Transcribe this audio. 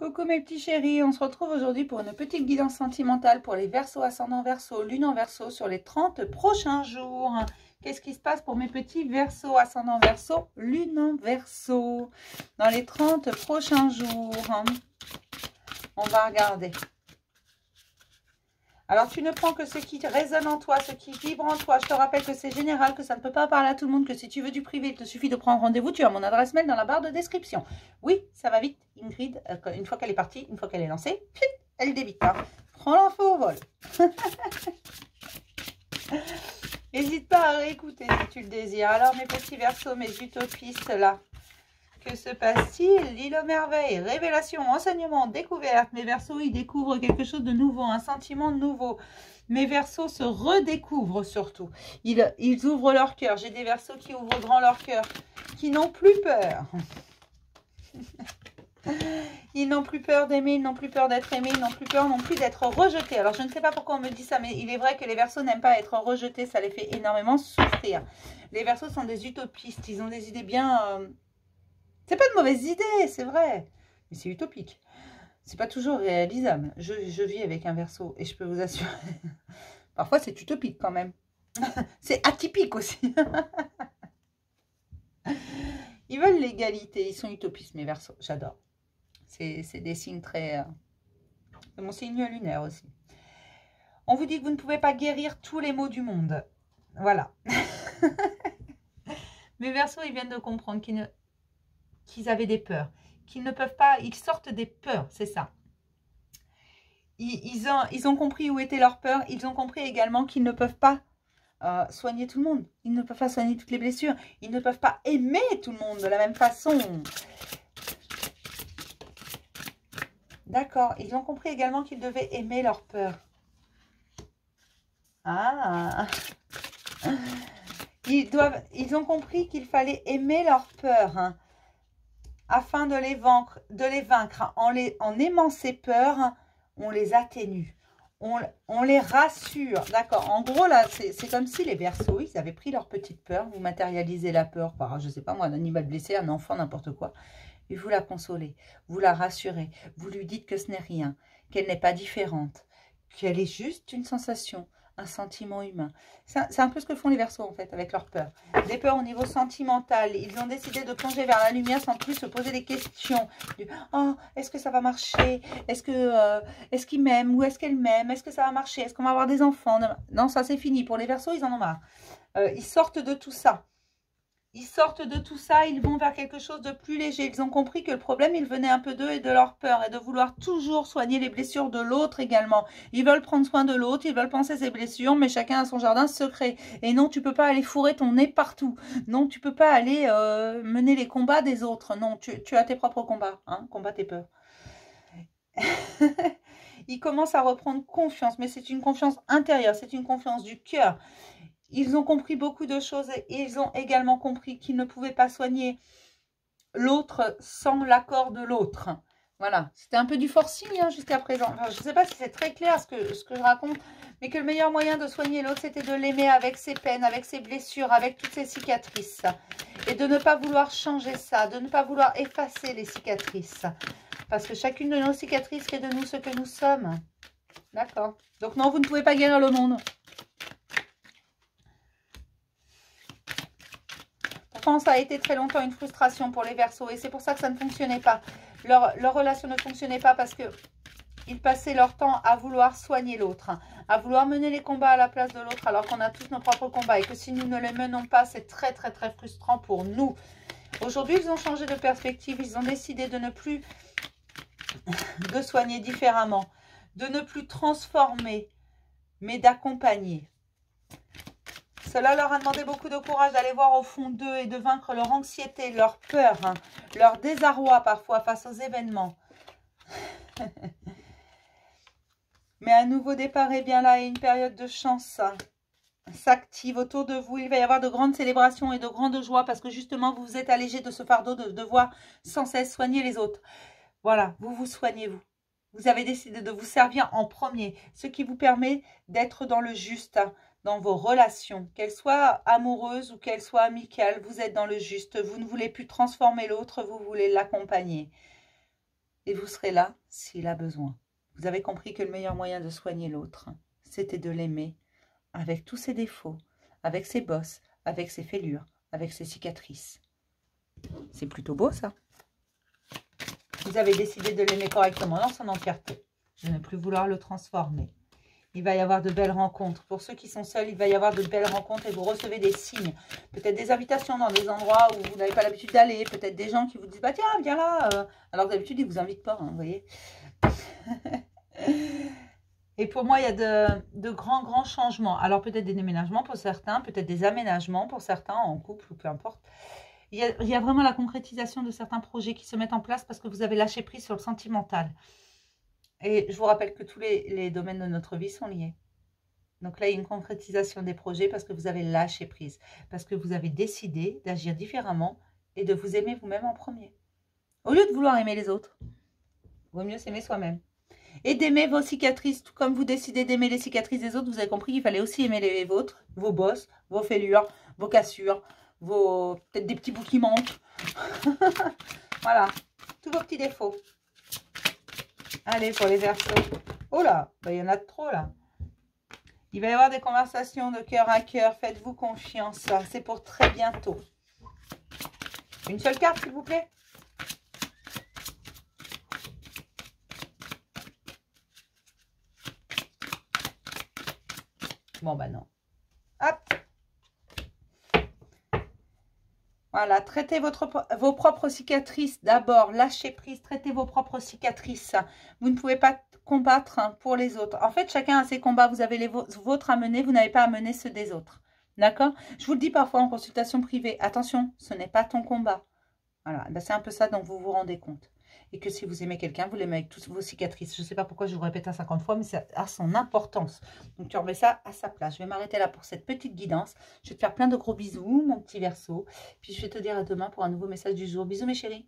Coucou mes petits chéris, on se retrouve aujourd'hui pour une petite guidance sentimentale pour les Verseaux, ascendant Verseau, lune en Verseau sur les 30 prochains jours. Qu'est-ce qui se passe pour mes petits Verseaux, ascendant Verseau, lune en Verseau dans les 30 prochains jours? On va regarder. Alors, tu ne prends que ce qui résonne en toi, ce qui vibre en toi. Je te rappelle que c'est général, que ça ne peut pas parler à tout le monde, que si tu veux du privé, il te suffit de prendre rendez-vous. Tu as mon adresse mail dans la barre de description. Oui, ça va vite, Ingrid. Une fois qu'elle est partie, une fois qu'elle est lancée, elle débite. Hein. Prends l'info au vol. N'hésite pas à réécouter si tu le désires. Alors, mes petits Verseaux, mes utopistes, là. Que se passe-t-il? L'île aux merveilles, révélation, enseignement, découverte. Mes Verseaux, ils découvrent quelque chose de nouveau, un sentiment nouveau. Mes Verseaux se redécouvrent surtout. Ils ouvrent leur cœur. J'ai des Verseaux qui ouvrent grand leur cœur, qui n'ont plus peur. Ils n'ont plus peur d'aimer, ils n'ont plus peur d'être aimés, ils n'ont plus peur non plus d'être rejetés. Alors, je ne sais pas pourquoi on me dit ça, mais il est vrai que les Verseaux n'aiment pas être rejetés. Ça les fait énormément souffrir. Les Verseaux sont des utopistes. Ils ont des idées bien... C'est pas de mauvaise idée, c'est vrai. Mais c'est utopique. C'est pas toujours réalisable. Je vis avec un Verseau et je peux vous assurer. Parfois, c'est utopique quand même. C'est atypique aussi. Ils veulent l'égalité. Ils sont utopistes, mes Verseaux. J'adore. C'est des signes très... C'est mon signe lunaire aussi. On vous dit que vous ne pouvez pas guérir tous les maux du monde. Voilà. Mes Verseaux, ils viennent de comprendre qu'ils avaient des peurs, qu'ils ne peuvent pas, ils sortent des peurs, c'est ça. Ils ont compris où étaient leurs peurs, ils ont compris également qu'ils ne peuvent pas soigner tout le monde, ils ne peuvent pas soigner toutes les blessures, ils ne peuvent pas aimer tout le monde de la même façon. D'accord, ils ont compris également qu'ils devaient aimer leurs peurs. Ah, ils ont compris qu'il fallait aimer leurs peurs, hein. Afin de les vaincre, en aimant ces peurs, on les atténue, on les rassure, d'accord. En gros, là, c'est comme si les Verseaux, ils avaient pris leur petite peur, vous matérialisez la peur par, je sais pas moi, un animal blessé, un enfant, n'importe quoi, et vous la consolez, vous la rassurez, vous lui dites que ce n'est rien, qu'elle n'est pas différente, qu'elle est juste une sensation, un sentiment humain. C'est un peu ce que font les Verseaux en fait avec leurs peurs. Des peurs au niveau sentimental. Ils ont décidé de plonger vers la lumière sans plus se poser des questions. Oh, est-ce que ça va marcher? Est-ce qu'il m'aime ou est-ce qu'elle m'aime? Est-ce que ça va marcher? Est-ce qu'on va avoir des enfants? Non, ça c'est fini. Pour les Verseaux, ils en ont marre. Ils sortent de tout ça. Ils sortent de tout ça, ils vont vers quelque chose de plus léger. Ils ont compris que le problème, il venait un peu d'eux et de leur peur et de vouloir toujours soigner les blessures de l'autre également. Ils veulent prendre soin de l'autre, ils veulent penser ses blessures, mais chacun a son jardin secret. Et non, tu peux pas aller fourrer ton nez partout. Non, tu peux pas aller mener les combats des autres. Non, tu as tes propres combats. Hein, combat tes peurs. Ils commencent à reprendre confiance, mais c'est une confiance intérieure, c'est une confiance du cœur. Ils ont compris beaucoup de choses et ils ont également compris qu'ils ne pouvaient pas soigner l'autre sans l'accord de l'autre. Voilà, c'était un peu du forcing hein, jusqu'à présent. Enfin, je ne sais pas si c'est très clair ce que je raconte, mais que le meilleur moyen de soigner l'autre, c'était de l'aimer avec ses peines, avec ses blessures, avec toutes ses cicatrices. Et de ne pas vouloir changer ça, de ne pas vouloir effacer les cicatrices. Parce que chacune de nos cicatrices fait de nous ce que nous sommes. D'accord. Donc non, vous ne pouvez pas guérir le monde. Ça a été très longtemps une frustration pour les Verseaux et c'est pour ça que ça ne fonctionnait pas. Leur relation ne fonctionnait pas parce qu'ils passaient leur temps à vouloir soigner l'autre, à vouloir mener les combats à la place de l'autre alors qu'on a tous nos propres combats et que si nous ne les menons pas, c'est très très très frustrant pour nous. Aujourd'hui, ils ont changé de perspective, ils ont décidé de ne plus de soigner différemment, de ne plus transformer, mais d'accompagner. Cela leur a demandé beaucoup de courage d'aller voir au fond d'eux et de vaincre leur anxiété, leur peur, hein, leur désarroi parfois face aux événements. Mais un nouveau départ est bien là et une période de chance s'active autour de vous. Il va y avoir de grandes célébrations et de grandes joies parce que justement vous vous êtes allégé de ce fardeau de devoir sans cesse soigner les autres. Voilà, vous vous soignez vous. Vous avez décidé de vous servir en premier, ce qui vous permet d'être dans le juste, hein, dans vos relations, qu'elles soient amoureuses ou qu'elles soient amicales, vous êtes dans le juste. Vous ne voulez plus transformer l'autre, vous voulez l'accompagner. et vous serez là s'il a besoin. Vous avez compris que le meilleur moyen de soigner l'autre, c'était de l'aimer avec tous ses défauts, avec ses bosses, avec ses fêlures, avec ses cicatrices. C'est plutôt beau ça. Vous avez décidé de l'aimer correctement dans son entièreté, de ne plus vouloir le transformer. Il va y avoir de belles rencontres. Pour ceux qui sont seuls, il va y avoir de belles rencontres et vous recevez des signes. Peut-être des invitations dans des endroits où vous n'avez pas l'habitude d'aller. Peut-être des gens qui vous disent, bah tiens, viens là. Alors que d'habitude, ils ne vous invitent pas, hein, vous voyez. Et pour moi, il y a de grands changements. Alors peut-être des déménagements pour certains, peut-être des aménagements pour certains, en couple ou peu importe. Il y a vraiment la concrétisation de certains projets qui se mettent en place parce que vous avez lâché prise sur le sentimental. Et je vous rappelle que tous les domaines de notre vie sont liés. Donc là, il y a une concrétisation des projets parce que vous avez lâché prise. Parce que vous avez décidé d'agir différemment et de vous aimer vous-même en premier. Au lieu de vouloir aimer les autres, il vaut mieux s'aimer soi-même. Et d'aimer vos cicatrices, tout comme vous décidez d'aimer les cicatrices des autres, vous avez compris qu'il fallait aussi aimer les vôtres, vos bosses, vos fêlures, vos cassures, peut-être des petits bouts qui manquent. Voilà, tous vos petits défauts. Allez, pour les Verseaux. Oh là, il y en a trop là. Il va y avoir des conversations de cœur à cœur. Faites-vous confiance. C'est pour très bientôt. Une seule carte, s'il vous plaît. Bon, bah non. Hop. Voilà, traitez vos propres cicatrices d'abord. Lâchez prise, traitez vos propres cicatrices. Vous ne pouvez pas combattre pour les autres. En fait, chacun a ses combats. Vous avez les vôtres à mener, vous n'avez pas à mener ceux des autres. D'accord? Je vous le dis parfois en consultation privée. Attention, ce n'est pas ton combat. Voilà, ben, c'est un peu ça dont vous vous rendez compte. Et que si vous aimez quelqu'un, vous l'aimez avec toutes vos cicatrices. Je ne sais pas pourquoi je vous répète à 50 fois, mais ça a son importance. Donc, tu remets ça à sa place. Je vais m'arrêter là pour cette petite guidance. Je vais te faire plein de gros bisous, mon petit Verseau. Puis, je vais te dire à demain pour un nouveau message du jour. Bisous, mes chéris.